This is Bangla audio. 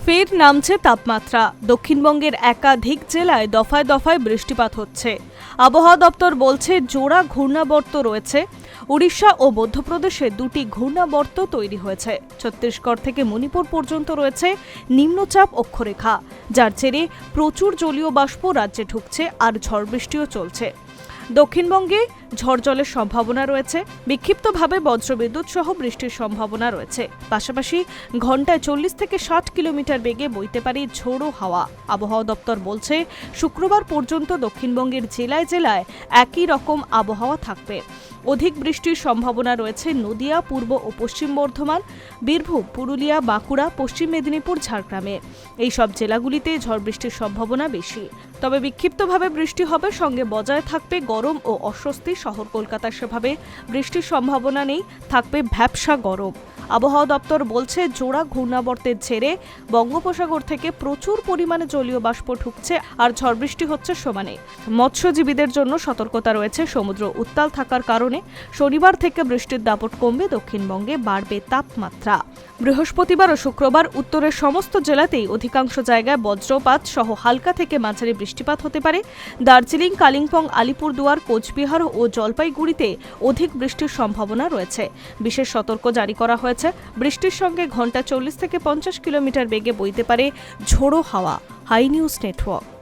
ফের নামছে তাপমাত্রা। দক্ষিণবঙ্গের একাধিক জেলায় দফায় দফায় বৃষ্টিপাত হচ্ছে। আবহাওয়া দপ্তর বলছে জোড়া ঘূর্ণাবর্ত রয়েছে। উড়িষ্যা ও মধ্যপ্রদেশে দুটি ঘূর্ণাবর্ত তৈরি হয়েছে। ছত্তিশগড় থেকে মণিপুর পর্যন্ত রয়েছে নিম্নচাপ অক্ষরেখা, যার জেরে প্রচুর জলীয় বাষ্প রাজ্যে ঢুকছে আর ঝড় বৃষ্টিও চলছে। দক্ষিণবঙ্গে ঝড় জলের সম্ভাবনা রয়েছে। বিক্ষিপ্তভাবে বজ্রবিদ্যুৎ সহ বৃষ্টির সম্ভাবনা রয়েছে। পাশাপাশি ঘন্টায় 40 থেকে 60 কিলোমিটার বেগে বইতে পারে ঝোড়ো হাওয়া। আবহাওয়া দপ্তর বলছে শুক্রবার পর্যন্ত দক্ষিণবঙ্গের জেলায় জেলায় একই রকম আবহাওয়া থাকবে। অধিক বৃষ্টির সম্ভাবনা রয়েছে নদিয়া, পূর্ব ও পশ্চিম বর্ধমান, বীরভূম, পুরুলিয়া, বাঁকুড়া, পশ্চিম মেদিনীপুর, ঝাড়গ্রামে। এই সব জেলাগুলিতে ঝড় বৃষ্টির সম্ভাবনা বেশি। তবে বিক্ষিপ্তভাবে বৃষ্টি হবে, সঙ্গে বজায় থাকবে গরম ও অস্বস্তি। শহর কলকাতায় সেভাবে বৃষ্টির সম্ভাবনা নেই, থাকবে ভ্যাপসা গরম। আবহাওয়া দপ্তর বলছে জোড়া ঘূর্ণাবর্তের ছেড়ে বঙ্গোপসাগর থেকে প্রচুর পরিমাণে জলীয় বাষ্প ঢুকছে আর ঝড় বৃষ্টি হচ্ছে সমানে। মৎস্যজীবীদের জন্য সতর্কতা রয়েছে। সমুদ্র উত্তাল থাকার কারণে শনিবার থেকে বৃষ্টির দাপট কমবে। দক্ষিণবঙ্গে বাড়বে তাপমাত্রা। বৃহস্পতিবার ও শুক্রবার উত্তরের সমস্ত জেলাতেই অধিকাংশ জায়গায় বজ্রপাত সহ হালকা থেকে মাঝারি বৃষ্টিপাত হতে পারে। দার্জিলিং, কালিম্পং, আলিপুরদুয়ার, কোচবিহার ও জলপাইগুড়িতে অধিক বৃষ্টির সম্ভাবনা রয়েছে। বিশেষ সতর্ক জারি করা হয়েছে। বৃষ্টির সঙ্গে ঘন্টা 40 থেকে 50 কিলোমিটার বেগে বইতে পারে ঝোড়ো হাওয়া। High News network.